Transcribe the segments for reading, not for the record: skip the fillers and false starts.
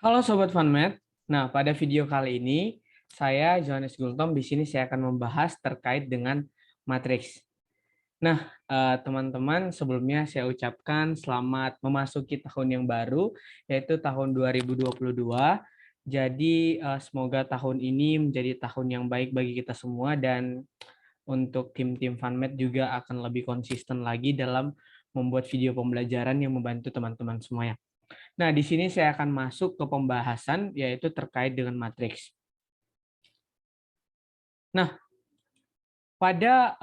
Halo Sobat FunMath. Nah, pada video kali ini saya Johannes Gultom di sini saya akan membahas terkait dengan matriks. Nah, teman-teman, sebelumnya saya ucapkan selamat memasuki tahun yang baru yaitu tahun 2022. Jadi semoga tahun ini menjadi tahun yang baik bagi kita semua dan untuk tim-tim FunMath juga akan lebih konsisten lagi dalam membuat video pembelajaran yang membantu teman-teman semuanya. Nah, di sini saya akan masuk ke pembahasan yaitu terkait dengan matriks. Nah, pada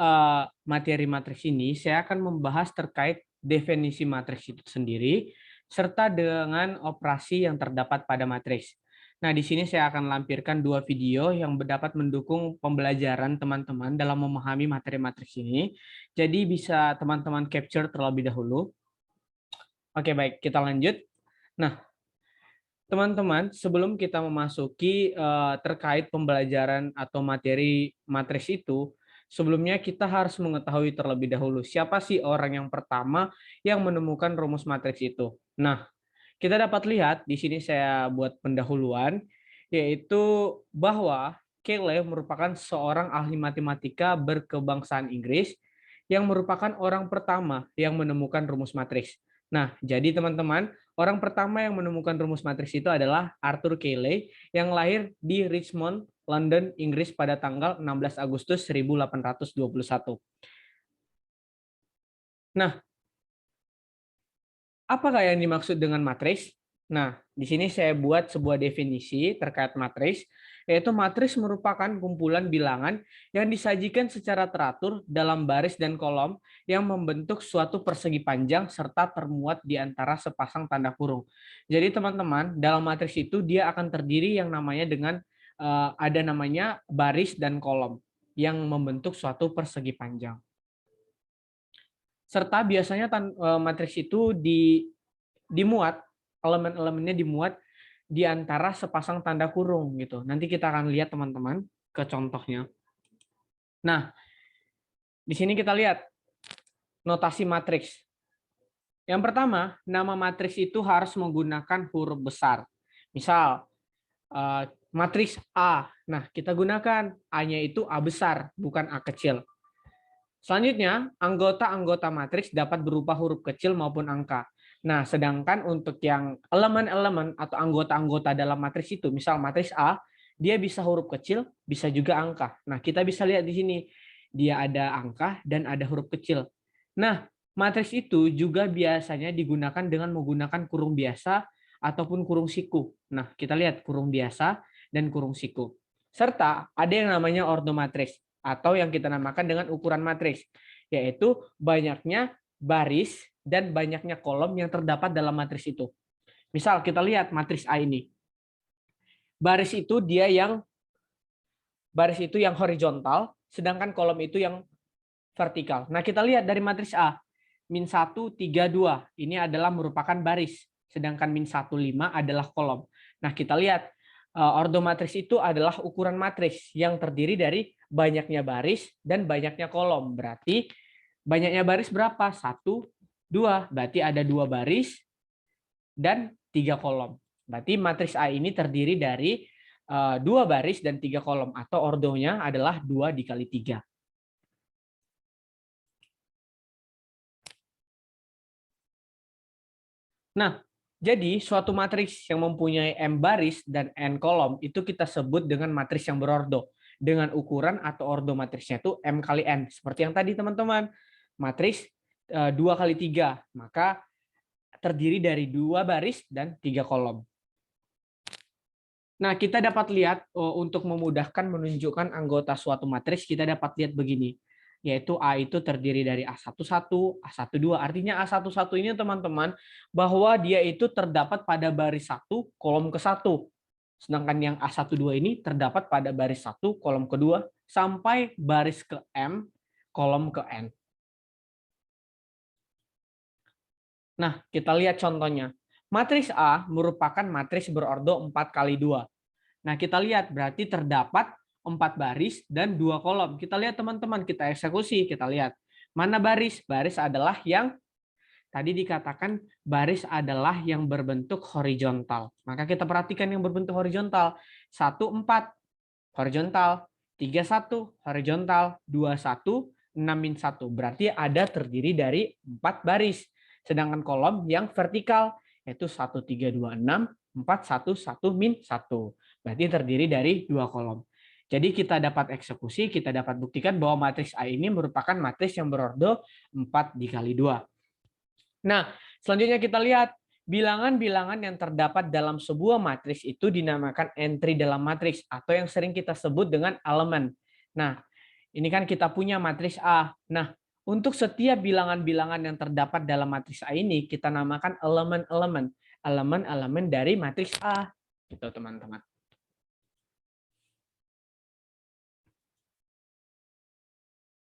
materi matriks ini saya akan membahas terkait definisi matriks itu sendiri serta dengan operasi yang terdapat pada matriks. Nah, di sini saya akan lampirkan dua video yang dapat mendukung pembelajaran teman-teman dalam memahami materi matriks ini. Jadi bisa teman-teman capture terlebih dahulu. Oke, baik, kita lanjut. Nah, teman-teman, sebelum kita memasuki terkait pembelajaran atau materi matriks itu, sebelumnya kita harus mengetahui terlebih dahulu siapa sih orang yang pertama yang menemukan rumus matriks itu. Nah, kita dapat lihat di sini saya buat pendahuluan, yaitu bahwa Cayley merupakan seorang ahli matematika berkebangsaan Inggris yang merupakan orang pertama yang menemukan rumus matriks. Nah, jadi teman-teman, orang pertama yang menemukan rumus matriks itu adalah Arthur Cayley yang lahir di Richmond, London, Inggris pada tanggal 16 Agustus 1821. Nah, apakah yang dimaksud dengan matriks? Nah, di sini saya buat sebuah definisi terkait matriks, yaitu matriks merupakan kumpulan bilangan yang disajikan secara teratur dalam baris dan kolom yang membentuk suatu persegi panjang serta termuat di antara sepasang tanda kurung. Jadi teman-teman, dalam matriks itu dia akan terdiri yang namanya dengan ada namanya baris dan kolom yang membentuk suatu persegi panjang. Serta biasanya matriks itu dimuat, elemen-elemennya dimuat di antara sepasang tanda kurung gitu. Nanti kita akan lihat teman-teman ke contohnya. Nah, di sini kita lihat notasi matriks. Yang pertama, nama matriks itu harus menggunakan huruf besar. Misal, matriks A. Nah, kita gunakan A-nya itu A besar, bukan A kecil. Selanjutnya, anggota-anggota matriks dapat berupa huruf kecil maupun angka. Nah, sedangkan untuk yang elemen-elemen atau anggota-anggota dalam matriks itu, misal matriks A, dia bisa huruf kecil, bisa juga angka. Nah, kita bisa lihat di sini, dia ada angka dan ada huruf kecil. Nah, matriks itu juga biasanya digunakan dengan menggunakan kurung biasa ataupun kurung siku. Nah, kita lihat kurung biasa dan kurung siku. Serta ada yang namanya ordomatriks atau yang kita namakan dengan ukuran matriks, yaitu banyaknya baris dan banyaknya kolom yang terdapat dalam matriks itu. Misal kita lihat matriks A ini. Baris itu yang horizontal, sedangkan kolom itu yang vertikal. Nah, kita lihat dari matriks A, min 1, 3, 2. Ini adalah merupakan baris, sedangkan min 1, 5 adalah kolom. Nah, kita lihat ordomatriks itu adalah ukuran matriks yang terdiri dari banyaknya baris dan banyaknya kolom. Berarti banyaknya baris berapa? 1, 2. Berarti ada 2 baris dan 3 kolom. Berarti matriks A ini terdiri dari 2 baris dan 3 kolom atau ordonya adalah 2 dikali 3. Nah, jadi suatu matriks yang mempunyai M baris dan N kolom itu kita sebut dengan matriks yang berordo. Dengan ukuran atau ordo matriksnya itu M kali N. Seperti yang tadi teman-teman. Matriks 2 kali 3. Maka terdiri dari 2 baris dan 3 kolom. Nah, kita dapat lihat untuk memudahkan menunjukkan anggota suatu matriks, kita dapat lihat begini. Yaitu A itu terdiri dari A11, A12. Artinya A11 ini teman-teman bahwa dia itu terdapat pada baris 1 kolom ke-1. Sedangkan yang A12 ini terdapat pada baris 1 kolom ke-2 sampai baris ke M kolom ke N. Nah, kita lihat contohnya. Matriks A merupakan matriks berordo 4 kali 2. Nah, kita lihat berarti terdapat 4 baris dan 2 kolom. Kita lihat teman-teman, kita eksekusi, kita lihat. Mana baris? Baris adalah yang Tadi dikatakan baris adalah yang berbentuk horizontal. Maka kita perhatikan yang berbentuk horizontal. 1, 4 horizontal, 3, 1 horizontal, 2, 1, 6, 1. Berarti ada terdiri dari 4 baris. Sedangkan kolom yang vertikal yaitu 1, 3, 2, 6, 4, 1, 1, 1. Berarti terdiri dari 2 kolom. Jadi kita dapat eksekusi, kita dapat buktikan bahwa matriks A ini merupakan matriks yang berordo 4 dikali 2. Nah, selanjutnya kita lihat bilangan-bilangan yang terdapat dalam sebuah matriks itu dinamakan entry dalam matriks atau yang sering kita sebut dengan elemen. Nah, ini kan kita punya matriks A. Nah, untuk setiap bilangan-bilangan yang terdapat dalam matriks A ini kita namakan elemen-elemen. Elemen-elemen dari matriks A. Gitu, teman-teman.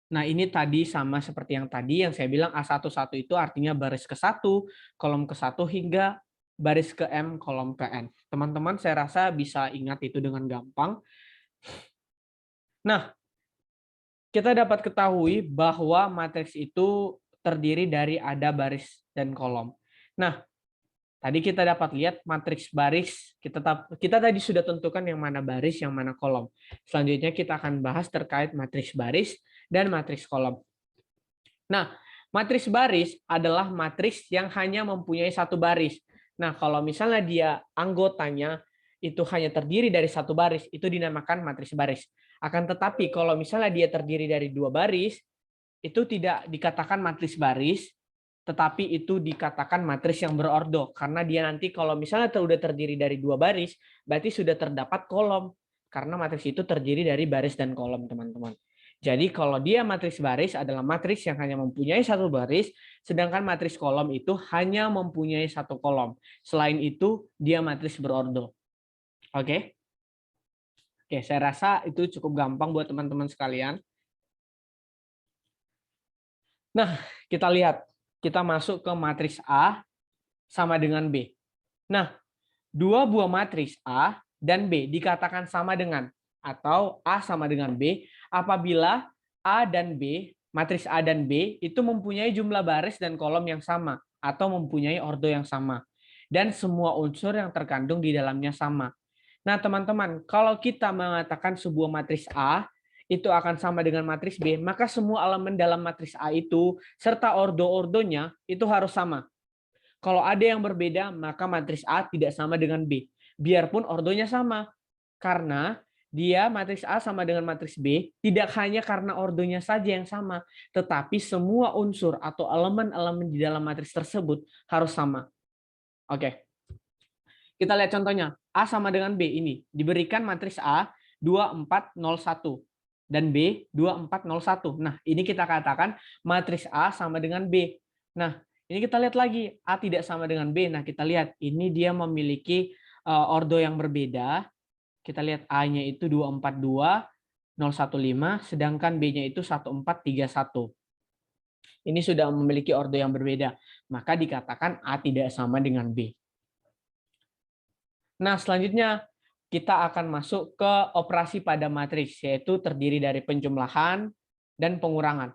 Nah, ini tadi sama seperti yang tadi yang saya bilang A11 itu artinya baris ke-1, kolom ke-1 hingga baris ke M, kolom ke N. Teman-teman saya rasa bisa ingat itu dengan gampang. Nah, kita dapat ketahui bahwa matriks itu terdiri dari ada baris dan kolom. Nah, tadi kita dapat lihat matriks baris, kita tadi sudah tentukan yang mana baris, yang mana kolom. Selanjutnya kita akan bahas terkait matriks baris dan matriks kolom. Nah, matriks baris adalah matriks yang hanya mempunyai satu baris. Nah, kalau misalnya dia anggotanya itu hanya terdiri dari satu baris, itu dinamakan matriks baris. Akan tetapi kalau misalnya dia terdiri dari dua baris, itu tidak dikatakan matriks baris, tetapi itu dikatakan matriks yang berordo. Karena dia nanti kalau misalnya sudah terdiri dari dua baris, berarti sudah terdapat kolom. Karena matriks itu terdiri dari baris dan kolom, teman-teman. Jadi kalau dia matriks baris adalah matriks yang hanya mempunyai satu baris, sedangkan matriks kolom itu hanya mempunyai satu kolom. Selain itu, dia matriks berordo. Oke? Oke, saya rasa itu cukup gampang buat teman-teman sekalian. Nah, kita lihat. Kita masuk ke matriks A sama dengan B. Nah, dua buah matriks A dan B dikatakan sama dengan atau A sama dengan B apabila A dan B, matriks A dan B itu mempunyai jumlah baris dan kolom yang sama atau mempunyai ordo yang sama dan semua unsur yang terkandung di dalamnya sama. Nah, teman-teman, kalau kita mengatakan sebuah matriks A itu akan sama dengan matriks B, maka semua elemen dalam matriks A itu serta ordo-ordonya itu harus sama. Kalau ada yang berbeda, maka matriks A tidak sama dengan B. Biarpun ordonya sama. Karena dia matriks A sama dengan matriks B tidak hanya karena ordonya saja yang sama, tetapi semua unsur atau elemen-elemen di dalam matriks tersebut harus sama. Oke. Kita lihat contohnya. A sama dengan B ini. Diberikan matriks A 2401 dan B 2401. Nah, ini kita katakan matriks A sama dengan B. Nah, ini kita lihat lagi, A tidak sama dengan B. Nah, kita lihat, ini dia memiliki ordo yang berbeda. Kita lihat A-nya itu 242015, sedangkan B-nya itu 1431. Ini sudah memiliki ordo yang berbeda. Maka dikatakan A tidak sama dengan B. Nah, selanjutnya kita akan masuk ke operasi pada matriks, yaitu terdiri dari penjumlahan dan pengurangan.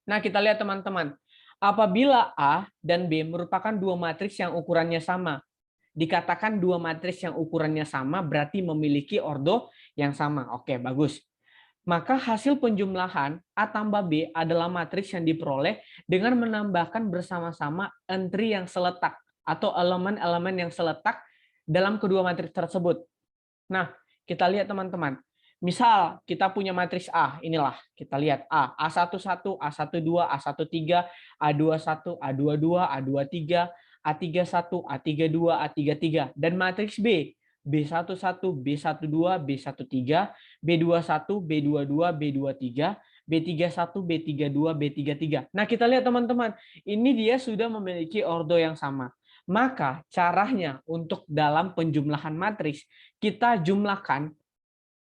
Nah, kita lihat teman-teman. Apabila A dan B merupakan dua matriks yang ukurannya sama, dikatakan dua matriks yang ukurannya sama berarti memiliki ordo yang sama. Oke, bagus. Maka hasil penjumlahan A tambah B adalah matriks yang diperoleh dengan menambahkan bersama-sama entry yang seletak atau elemen-elemen yang seletak dalam kedua matriks tersebut. Nah, kita lihat teman-teman. Misal kita punya matriks A, inilah kita lihat A, A11, A12, A13, A21, A22, A23, A31, A32, A33, dan matriks B, B11, B12, B13, B21, B22, B23, B31, B32, B33. Nah, kita lihat teman-teman, ini dia sudah memiliki ordo yang sama. Maka caranya untuk dalam penjumlahan matriks, kita jumlahkan,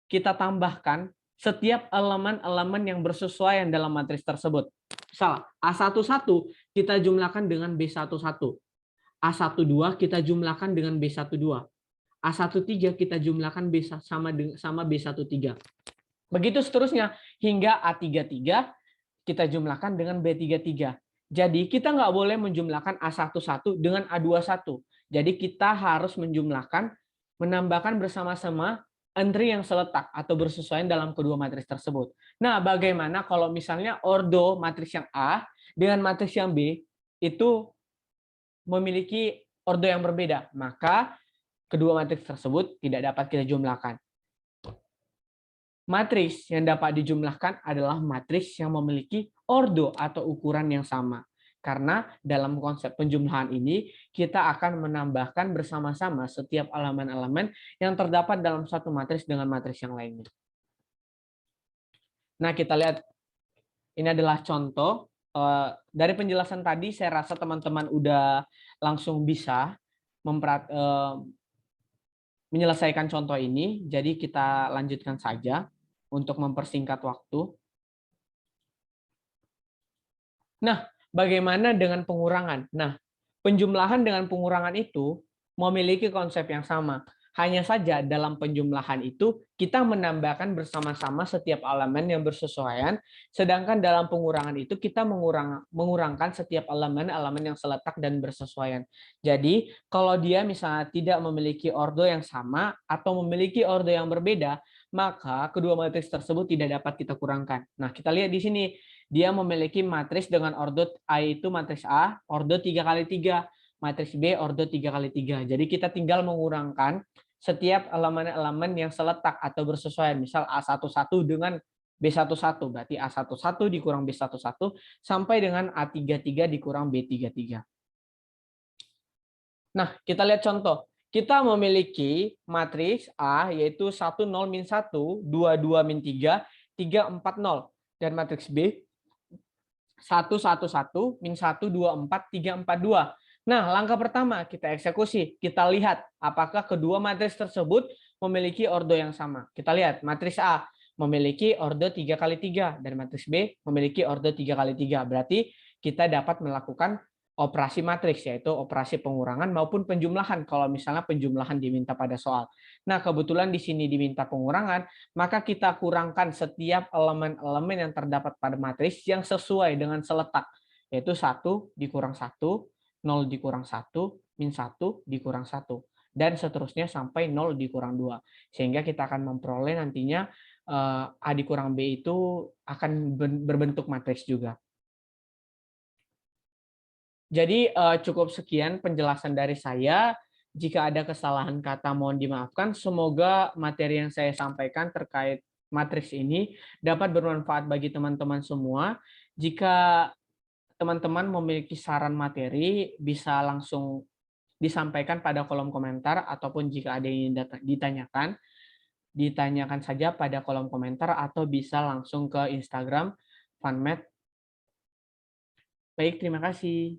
kita tambahkan setiap elemen-elemen yang bersesuaian dalam matriks tersebut. Misal, A11 kita jumlahkan dengan B11. A12 kita jumlahkan dengan B12. A13 kita jumlahkan sama B13. Begitu seterusnya, hingga A33 kita jumlahkan dengan B33. Jadi kita nggak boleh menjumlahkan A11 dengan A21. Jadi kita harus menambahkan bersama-sama entry yang seletak atau bersesuaian dalam kedua matriks tersebut. Nah, bagaimana kalau misalnya ordo matriks yang A dengan matriks yang B itu memiliki ordo yang berbeda? Maka kedua matriks tersebut tidak dapat kita jumlahkan. Matriks yang dapat dijumlahkan adalah matriks yang memiliki ordo atau ukuran yang sama. Karena dalam konsep penjumlahan ini, kita akan menambahkan bersama-sama setiap elemen-elemen yang terdapat dalam satu matriks dengan matriks yang lainnya. Nah, kita lihat, ini adalah contoh. Dari penjelasan tadi, saya rasa teman-teman udah langsung bisa menyelesaikan contoh ini. Jadi kita lanjutkan saja untuk mempersingkat waktu. Nah, bagaimana dengan pengurangan? Nah, penjumlahan dengan pengurangan itu memiliki konsep yang sama. Hanya saja dalam penjumlahan itu kita menambahkan bersama-sama setiap elemen yang bersesuaian, sedangkan dalam pengurangan itu kita mengurangkan setiap elemen-elemen yang seletak dan bersesuaian. Jadi, kalau dia misalnya tidak memiliki ordo yang sama atau memiliki ordo yang berbeda, maka kedua matriks tersebut tidak dapat kita kurangkan. Nah, kita lihat di sini. Dia memiliki matriks dengan ordo A itu matriks A, ordo 3 kali 3. Matriks B, ordo 3 kali 3. Jadi kita tinggal mengurangkan setiap elemen-elemen yang seletak atau bersesuaian. Misal A11 dengan B11, berarti A11 dikurang B11, sampai dengan A33 dikurang B33. Nah, kita lihat contoh. Kita memiliki matriks A, yaitu 1, 0, min 1, 2, 2, min 3, 3, 4, 0. Dan matriks B, 1, 1, 1, min 1, 2, 4, 3, 4, 2. Nah, langkah pertama kita eksekusi. Kita lihat apakah kedua matriks tersebut memiliki ordo yang sama. Kita lihat, matriks A memiliki ordo 3 kali 3 dan matriks B memiliki ordo 3 kali 3. Berarti kita dapat melakukan operasi matriks, yaitu operasi pengurangan maupun penjumlahan kalau misalnya penjumlahan diminta pada soal. Nah, kebetulan di sini diminta pengurangan, maka kita kurangkan setiap elemen-elemen yang terdapat pada matriks yang sesuai dengan seletak, yaitu 1 dikurang 1, 0 dikurang 1, min 1 dikurang 1, dan seterusnya sampai 0 dikurang 2. Sehingga kita akan memperoleh nantinya A dikurang B itu akan berbentuk matriks juga. Jadi cukup sekian penjelasan dari saya. Jika ada kesalahan kata mohon dimaafkan. Semoga materi yang saya sampaikan terkait matriks ini dapat bermanfaat bagi teman-teman semua. Jika teman-teman memiliki saran materi, bisa langsung disampaikan pada kolom komentar, ataupun jika ada yang ditanyakan saja pada kolom komentar, atau bisa langsung ke Instagram Funmed. Baik, terima kasih.